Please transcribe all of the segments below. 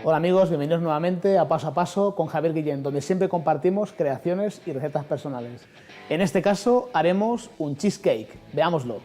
Hola amigos, bienvenidos nuevamente a Paso con Javier Guillén, donde siempre compartimos creaciones y recetas personales. En este caso haremos un cheesecake, veámoslo.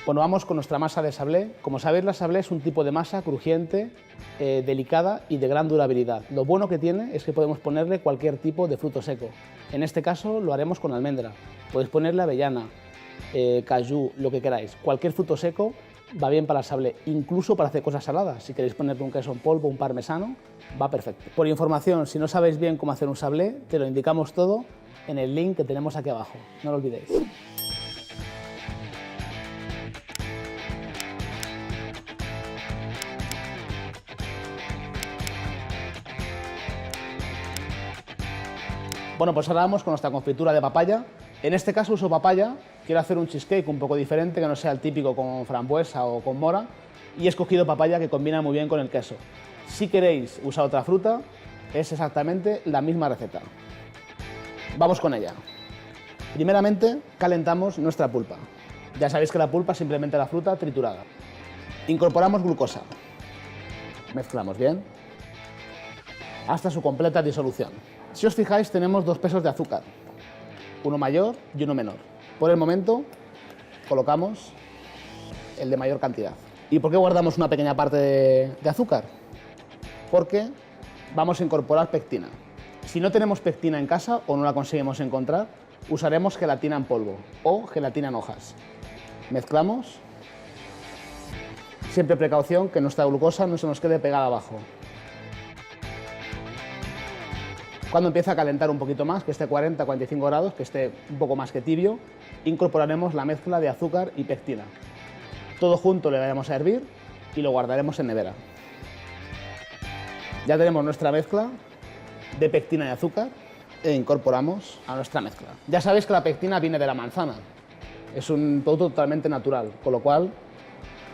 Bueno, vamos con nuestra masa de sablé. Como sabéis, la sablé es un tipo de masa crujiente, delicada y de gran durabilidad. Lo bueno que tiene es que podemos ponerle cualquier tipo de fruto seco. En este caso lo haremos con almendra. Podéis ponerle avellana, cayú, lo que queráis. Cualquier fruto seco va bien para el sablé, incluso para hacer cosas saladas. Si queréis ponerle un queso en polvo, un parmesano, va perfecto. Por información, si no sabéis bien cómo hacer un sablé, te lo indicamos todo en el link que tenemos aquí abajo. No lo olvidéis. Bueno, pues ahora vamos con nuestra confitura de papaya. En este caso uso papaya, quiero hacer un cheesecake un poco diferente, que no sea el típico con frambuesa o con mora, y he escogido papaya que combina muy bien con el queso. Si queréis usar otra fruta, es exactamente la misma receta. Vamos con ella. Primeramente, calentamos nuestra pulpa. Ya sabéis que la pulpa es simplemente la fruta triturada. Incorporamos glucosa. Mezclamos bien hasta su completa disolución. Si os fijáis, tenemos dos pesos de azúcar, uno mayor y uno menor. Por el momento, colocamos el de mayor cantidad. ¿Y por qué guardamos una pequeña parte de azúcar? Porque vamos a incorporar pectina. Si no tenemos pectina en casa o no la conseguimos encontrar, usaremos gelatina en polvo o gelatina en hojas. Mezclamos. Siempre precaución que nuestra glucosa no se nos quede pegada abajo. Cuando empiece a calentar un poquito más, que esté 40-45 grados, que esté un poco más que tibio, incorporaremos la mezcla de azúcar y pectina. Todo junto le daremos a hervir y lo guardaremos en nevera. Ya tenemos nuestra mezcla de pectina y azúcar e incorporamos a nuestra mezcla. Ya sabéis que la pectina viene de la manzana. Es un producto totalmente natural, con lo cual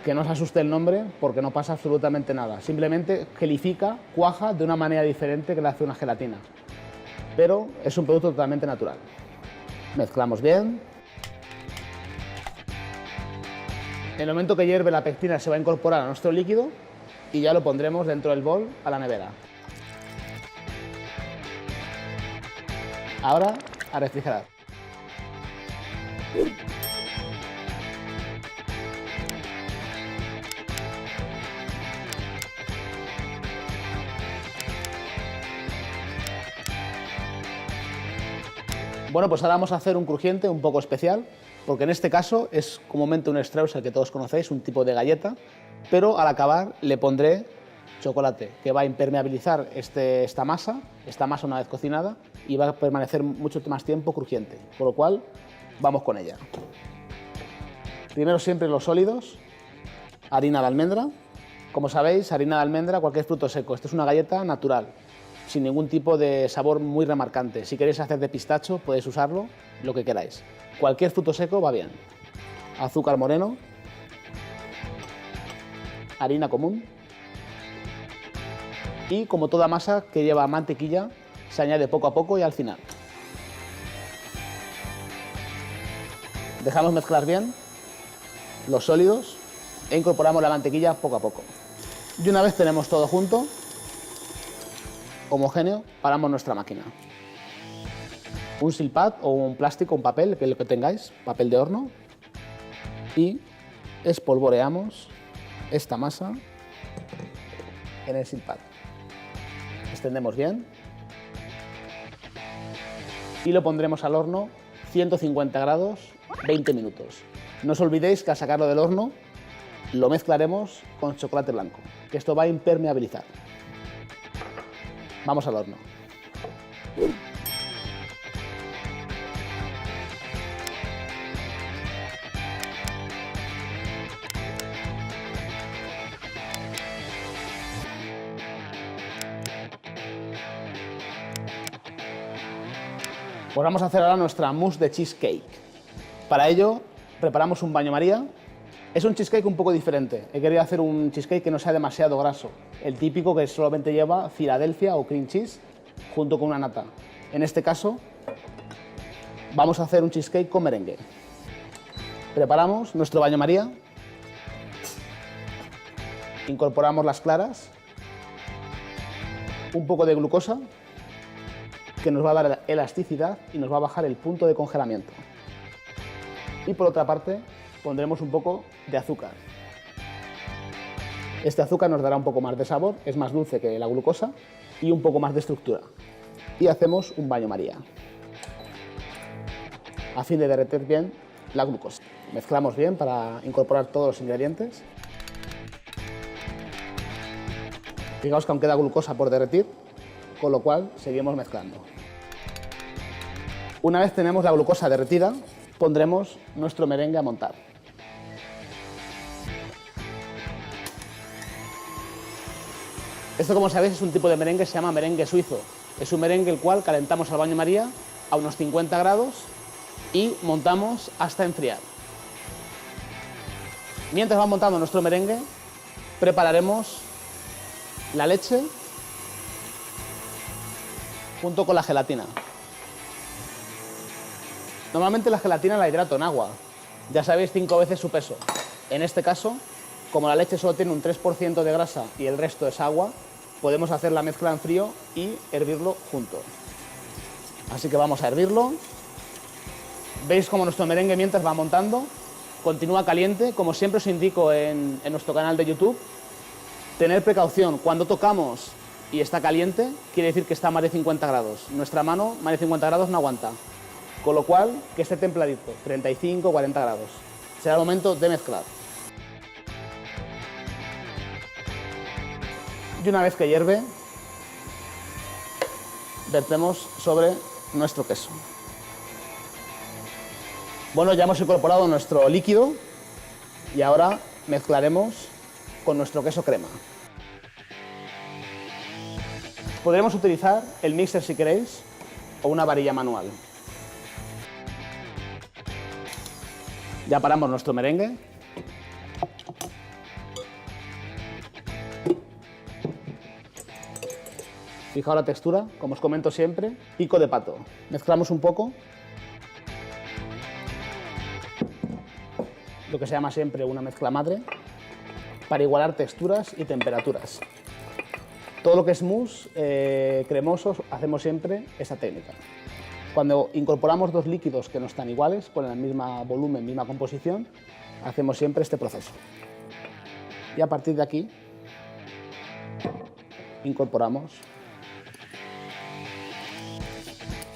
que no os asuste el nombre porque no pasa absolutamente nada. Simplemente gelifica, cuaja de una manera diferente que la hace una gelatina. Pero es un producto totalmente natural. Mezclamos bien. En el momento que hierve la pectina se va a incorporar a nuestro líquido y ya lo pondremos dentro del bol a la nevera. Ahora a refrigerar. Bueno, pues ahora vamos a hacer un crujiente un poco especial, porque en este caso es comúnmente un Streuser que todos conocéis, un tipo de galleta, pero al acabar le pondré chocolate, que va a impermeabilizar esta masa una vez cocinada, y va a permanecer mucho más tiempo crujiente, por lo cual vamos con ella. Primero siempre los sólidos, harina de almendra. Como sabéis, harina de almendra, cualquier fruto seco, esto es una galleta natural, sin ningún tipo de sabor muy remarcante. Si queréis hacer de pistacho, podéis usarlo, lo que queráis. Cualquier fruto seco va bien. Azúcar moreno, harina común y, como toda masa que lleva mantequilla, se añade poco a poco y al final. Dejamos mezclar bien los sólidos e incorporamos la mantequilla poco a poco. Y una vez tenemos todo junto, homogéneo, paramos nuestra máquina. Un silpat o un plástico, un papel, que es lo que tengáis, papel de horno, y espolvoreamos esta masa en el silpat. Extendemos bien y lo pondremos al horno 150 grados 20 minutos. No os olvidéis que al sacarlo del horno lo mezclaremos con chocolate blanco, que esto va a impermeabilizar. Vamos al horno. Pues vamos a hacer ahora nuestra mousse de cheesecake. Para ello preparamos un baño María Es un cheesecake un poco diferente. He querido hacer un cheesecake que no sea demasiado graso. El típico que solamente lleva Filadelfia o cream cheese junto con una nata. En este caso, vamos a hacer un cheesecake con merengue. Preparamos nuestro baño María. Incorporamos las claras. Un poco de glucosa, que nos va a dar elasticidad y nos va a bajar el punto de congelamiento. Y por otra parte, pondremos un poco de azúcar. Este azúcar nos dará un poco más de sabor, es más dulce que la glucosa y un poco más de estructura. Y hacemos un baño María, a fin de derretir bien la glucosa. Mezclamos bien para incorporar todos los ingredientes. Fijaos que aún queda glucosa por derretir, con lo cual seguimos mezclando. Una vez tenemos la glucosa derretida, pondremos nuestro merengue a montar. Esto, como sabéis, es un tipo de merengue que se llama merengue suizo. Es un merengue el cual calentamos al baño María a unos 50 grados y montamos hasta enfriar. Mientras va montando nuestro merengue, prepararemos la leche junto con la gelatina. Normalmente la gelatina la hidrato en agua, ya sabéis, 5 veces su peso. En este caso, como la leche solo tiene un 3% de grasa y el resto es agua, podemos hacer la mezcla en frío y hervirlo juntos. Así que vamos a hervirlo. Veis como nuestro merengue, mientras va montando, continúa caliente. Como siempre os indico en nuestro canal de YouTube, tener precaución. Cuando tocamos y está caliente, quiere decir que está a más de 50 grados. Nuestra mano, más de 50 grados, no aguanta. Con lo cual, que esté templadito, 35 o 40 grados. Será el momento de mezclar. Y una vez que hierve, vertemos sobre nuestro queso. Bueno, ya hemos incorporado nuestro líquido y ahora mezclaremos con nuestro queso crema. Podremos utilizar el mixer si queréis o una varilla manual. Ya paramos nuestro merengue. Fijaos la textura, como os comento siempre, pico de pato. Mezclamos un poco, lo que se llama siempre una mezcla madre, para igualar texturas y temperaturas. Todo lo que es mousse, cremosos, hacemos siempre esa técnica. Cuando incorporamos dos líquidos que no están iguales, con el mismo volumen, misma composición, hacemos siempre este proceso. Y a partir de aquí, incorporamos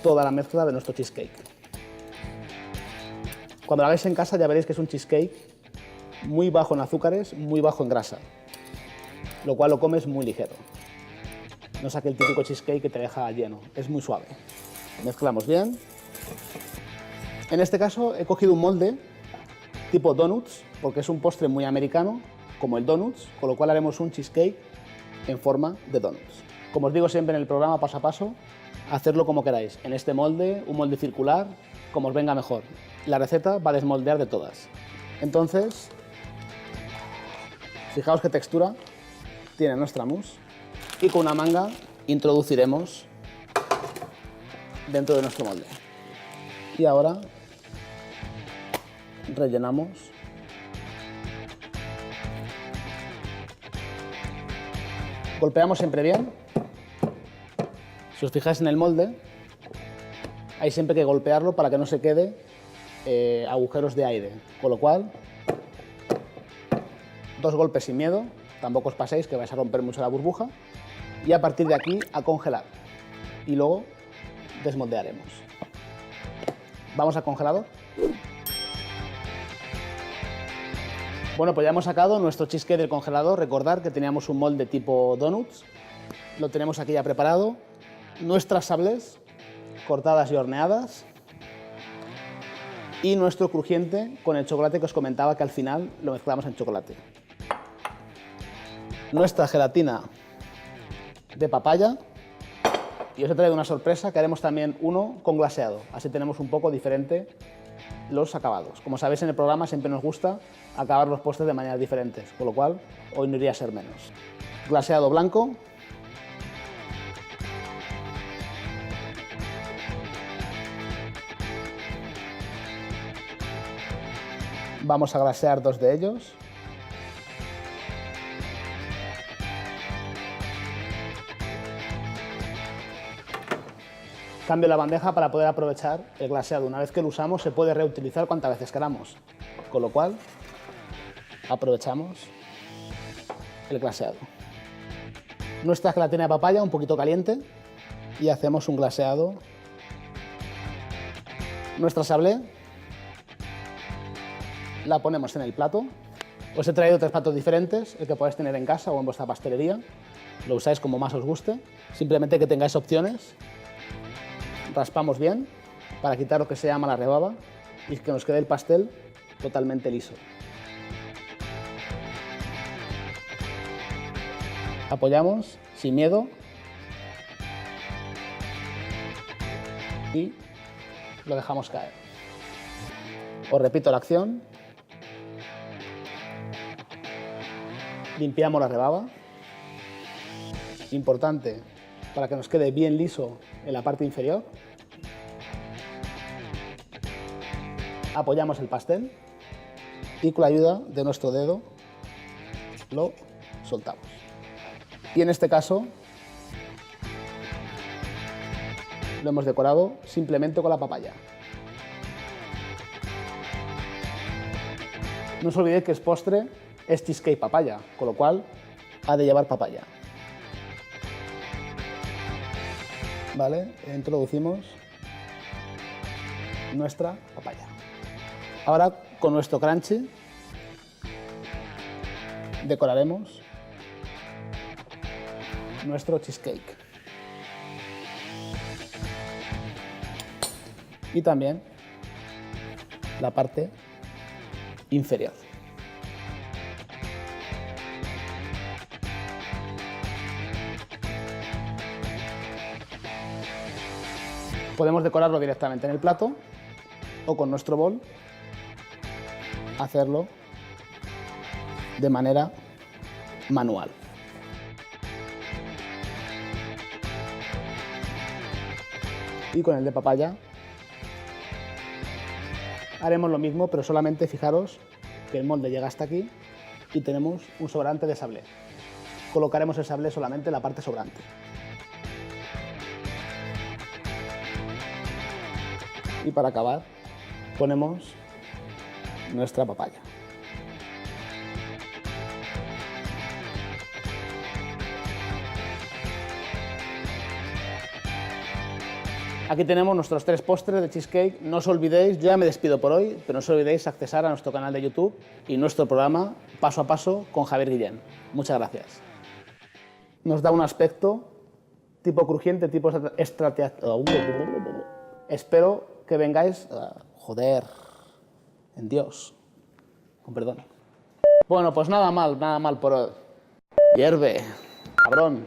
toda la mezcla de nuestro cheesecake. Cuando lo hagáis en casa ya veréis que es un cheesecake muy bajo en azúcares, muy bajo en grasa, lo cual lo comes muy ligero. No es aquel típico cheesecake que te deja lleno, es muy suave. Mezclamos bien. En este caso he cogido un molde tipo donuts, porque es un postre muy americano, como el donuts, con lo cual haremos un cheesecake en forma de donuts. Como os digo siempre en el programa, paso a paso, hacerlo como queráis. En este molde, un molde circular, como os venga mejor. La receta va a desmoldear de todas. Entonces, fijaos qué textura tiene nuestra mousse y con una manga introduciremos dentro de nuestro molde. Y ahora rellenamos golpeamos siempre bien. Si os fijáis en el molde, hay siempre que golpearlo para que no se quede agujeros de aire, con lo cual 2 golpes sin miedo, tampoco os paséis que vais a romper mucho la burbuja, y a partir de aquí a congelar y luego desmoldearemos. Vamos al congelador. Bueno, pues ya hemos sacado nuestro cheesecake del congelador. Recordad que teníamos un molde tipo donuts, lo tenemos aquí ya preparado, nuestras sablés cortadas y horneadas y nuestro crujiente con el chocolate que os comentaba que al final lo mezclamos en chocolate. Nuestra gelatina de papaya y os he traído una sorpresa que haremos también uno con glaseado, así tenemos un poco diferente los acabados. Como sabéis, en el programa siempre nos gusta acabar los postres de maneras diferentes, con lo cual hoy no iría a ser menos. Glaseado blanco. Vamos a glasear 2 de ellos. Cambio la bandeja para poder aprovechar el glaseado. Una vez que lo usamos se puede reutilizar cuantas veces queramos, con lo cual aprovechamos el glaseado. Nuestra gelatina de papaya un poquito caliente y hacemos un glaseado. Nuestra sablé la ponemos en el plato. Os he traído 3 platos diferentes, el que podáis tener en casa o en vuestra pastelería. Lo usáis como más os guste, simplemente que tengáis opciones. Raspamos bien para quitar lo que se llama la rebaba y que nos quede el pastel totalmente liso. Apoyamos sin miedo y lo dejamos caer. Os repito la acción. Limpiamos la rebaba. Importante para que nos quede bien liso en la parte inferior. Apoyamos el pastel y con la ayuda de nuestro dedo lo soltamos. Y en este caso lo hemos decorado simplemente con la papaya. No os olvidéis que es postre, es cheesecake papaya, con lo cual ha de llevar papaya. ¿Vale? Introducimos nuestra papaya. Ahora con nuestro crunchy decoraremos nuestro cheesecake. Y también la parte inferior. Podemos decorarlo directamente en el plato o con nuestro bol hacerlo de manera manual. Y con el de papaya haremos lo mismo, pero solamente fijaros que el molde llega hasta aquí y tenemos un sobrante de sablé. Colocaremos el sablé solamente en la parte sobrante. Y para acabar ponemos nuestra papaya. Aquí tenemos nuestros 3 postres de cheesecake. No os olvidéis, yo ya me despido por hoy, pero no os olvidéis accesar a nuestro canal de YouTube y nuestro programa Paso a Paso con Javier Guillén. Muchas gracias. Nos da un aspecto tipo crujiente, tipo Espero que vengáis... joder, en Dios, con perdón. Bueno, pues nada mal por hoy. Hierve, cabrón.